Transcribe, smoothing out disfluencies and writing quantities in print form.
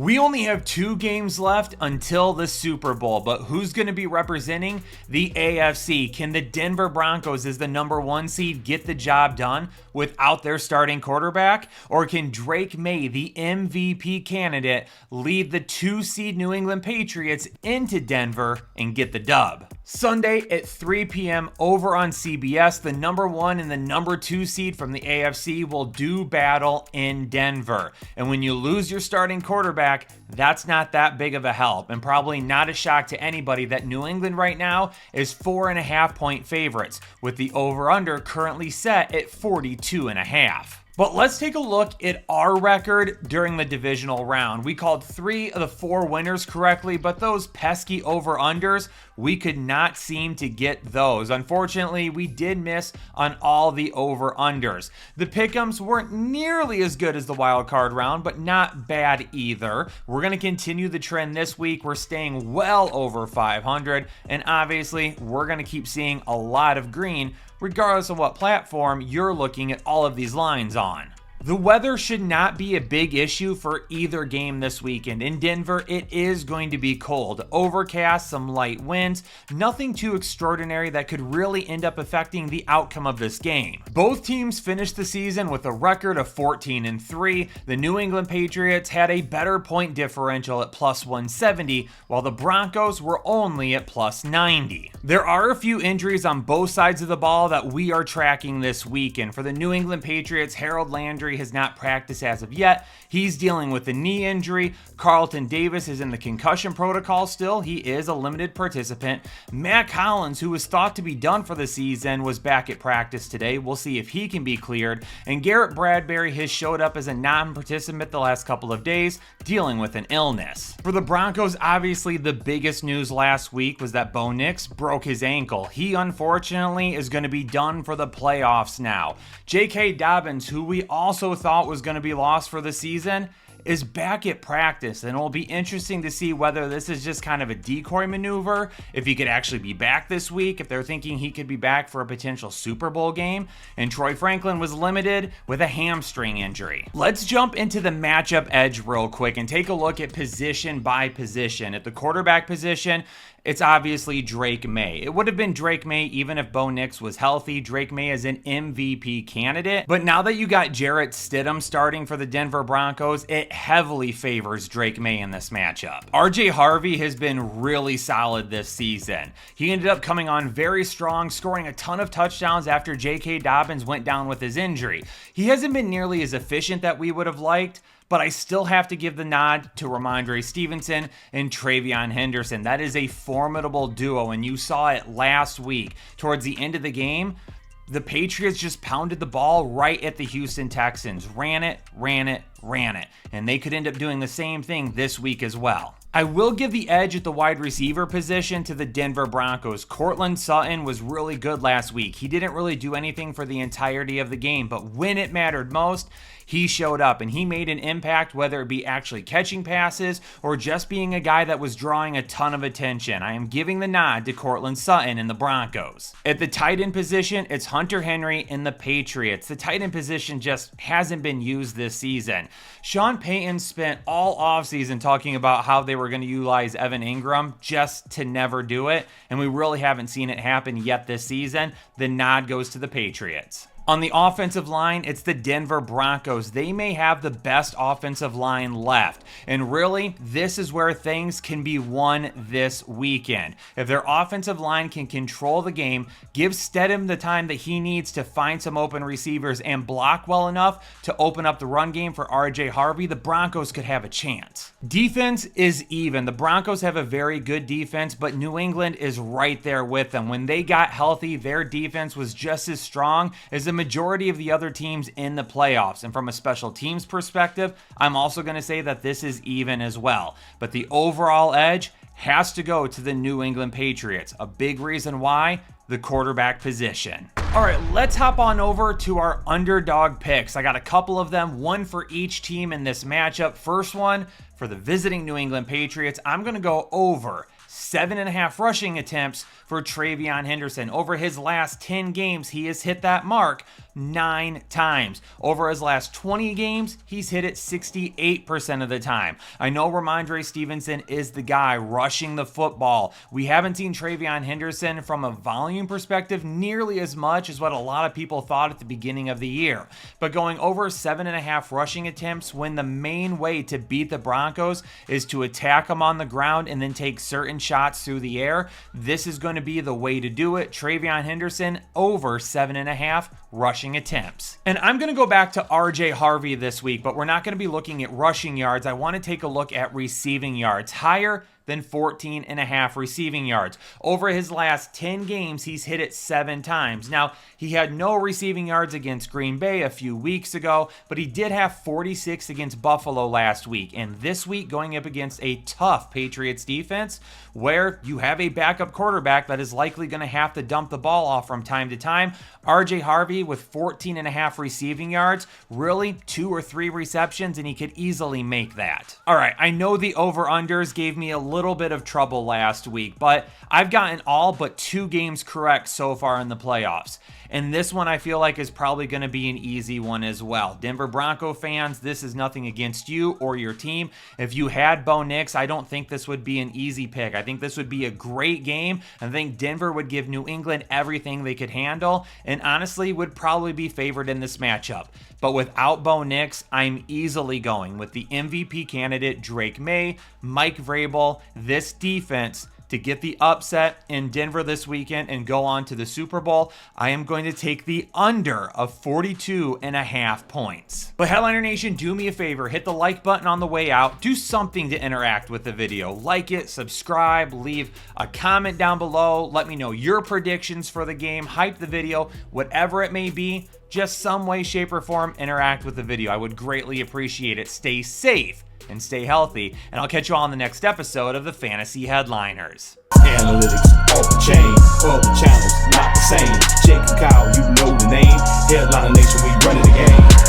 We only have 2 games left until the Super Bowl, but who's going to be representing the AFC? Can the Denver Broncos, as the number 1 seed, get the job done without their starting quarterback? Or can Drake Maye, the MVP candidate, lead the 2 seed New England Patriots into Denver and get the dub? Sunday at 3 p.m. over on CBS, the number 1 and the number 2 seed from the AFC will do battle in Denver. And when you lose your starting quarterback, that's not that big of a help, and probably not a shock to anybody that New England right now is 4.5-point favorites, with the over-under currently set at 42.5. But let's take a look at our record during the divisional round. We called 3 of the 4 winners correctly, but those pesky over-unders, we could not seem to get those. Unfortunately, we did miss on all the over-unders. The pick'ems weren't nearly as good as the wild card round, but not bad either. We're going to continue the trend this week. We're staying well over 500, and obviously, we're going to keep seeing a lot of green regardless of what platform you're looking at all of these lines on. The weather should not be a big issue for either game this weekend. In Denver, it is going to be cold. Overcast, some light winds, nothing too extraordinary that could really end up affecting the outcome of this game. Both teams finished the season with a record of 14-3. The New England Patriots had a better point differential at plus 170, while the Broncos were only at plus 90. There are a few injuries on both sides of the ball that we are tracking this weekend. For the New England Patriots, Harold Landry has not practiced as of yet. He's dealing with a knee injury. Carlton Davis is in the concussion protocol still. He is a limited participant. Matt Collins, who was thought to be done for the season, was back at practice today. We'll see if he can be cleared. And Garrett Bradbury has showed up as a non-participant the last couple of days, dealing with an illness. For the Broncos, obviously the biggest news last week was that Bo Nix broke his ankle. He unfortunately is going to be done for the playoffs now. J.K. Dobbins, who we also thought was going to be lost for the season, is back at practice, and it'll be interesting to see whether this is just kind of a decoy maneuver, if he could actually be back this week, if they're thinking he could be back for a potential Super Bowl game. And Troy Franklin was limited with a hamstring injury. Let's jump into the matchup edge real quick and take a look at position by position. At the quarterback position, it's obviously Drake Maye. It would have been Drake Maye even if Bo Nix was healthy. Drake Maye is an MVP candidate. But now that you got Jarrett Stidham starting for the Denver Broncos, it heavily favors Drake Maye in this matchup. RJ Harvey has been really solid this season. He ended up coming on very strong, scoring a ton of touchdowns after J.K. Dobbins went down with his injury. He hasn't been nearly as efficient that we would have liked, but I still have to give the nod to Rhamondre Stevenson and TreyVeon Henderson. That is a formidable duo, and you saw it last week. Towards the end of the game, the Patriots just pounded the ball right at the Houston Texans. Ran it, and they could end up doing the same thing this week as well. I will give the edge at the wide receiver position to the Denver Broncos. Courtland Sutton was really good last week. He didn't really do anything for the entirety of the game, but when it mattered most, he showed up and he made an impact, whether it be actually catching passes or just being a guy that was drawing a ton of attention. I am giving the nod to Courtland Sutton and the Broncos. At the tight end position, it's Hunter Henry and the Patriots. The tight end position just hasn't been used this season. Sean Payton spent all offseason talking about how they were going to utilize Evan Ingram just to never do it, and we really haven't seen it happen yet this season. The nod goes to the Patriots. On the offensive line, it's the Denver Broncos. They may have the best offensive line left. And really, this is where things can be won this weekend. If their offensive line can control the game, give Stidham the time that he needs to find some open receivers and block well enough to open up the run game for RJ Harvey, the Broncos could have a chance. Defense is even. The Broncos have a very good defense, but New England is right there with them. When they got healthy, their defense was just as strong as the majority of the other teams in the playoffs. And from a special teams perspective, I'm also going to say that this is even as well. But the overall edge has to go to the New England Patriots. A big reason why: the quarterback position. All right, let's hop on over to our underdog picks. I got a couple of them, one for each team in this matchup. First one, for the visiting New England Patriots, I'm going to go over 7.5 rushing attempts for TreyVeon Henderson. Over his last 10 games, he has hit that mark 9 times. Over his last 20 games, he's hit it 68% of the time. I know Rhamondre Stevenson is the guy rushing the football. We haven't seen TreyVeon Henderson from a volume perspective nearly as much as what a lot of people thought at the beginning of the year. But going over 7.5 rushing attempts when the main way to beat the Broncos is to attack them on the ground and then take certain shots through the air, this is going to be the way to do it. TreyVeon Henderson over 7.5 rushing attempts. And I'm going to go back to RJ Harvey this week, but we're not going to be looking at rushing yards. I want to take a look at receiving yards. Higher than 14.5 receiving yards. Over his last 10 games, he's hit it 7 times. Now, he had no receiving yards against Green Bay a few weeks ago, but he did have 46 against Buffalo last week. And this week, going up against a tough Patriots defense, where you have a backup quarterback that is likely going to have to dump the ball off from time to time, RJ Harvey with 14.5 receiving yards, really 2 or 3 receptions, and he could easily make that. All right, I know the over-unders gave me a little bit of trouble last week, but I've gotten all but 2 games correct so far in the playoffs. And this one I feel like is probably going to be an easy one as well. Denver Bronco fans, this is nothing against you or your team. If you had Bo Nix, I don't think this would be an easy pick. I think this would be a great game. I think Denver would give New England everything they could handle, and honestly would probably be favored in this matchup. But without Bo Nix, I'm easily going with the MVP candidate Drake Maye, Mike Vrabel, this defense to get the upset in Denver this weekend and go on to the Super Bowl. I am going to take the under of 42.5 points. But Headliner Nation, do me a favor, hit the like button on the way out. Do something to interact with the video. Like it, subscribe, leave a comment down below. Let me know your predictions for the game, hype the video, whatever it may be. Just some way, shape, or form, interact with the video. I would greatly appreciate it. Stay safe and stay healthy, and I'll catch you all on the next episode of the Fantasy Headliners. Analytics off the chain, all the channels not the same.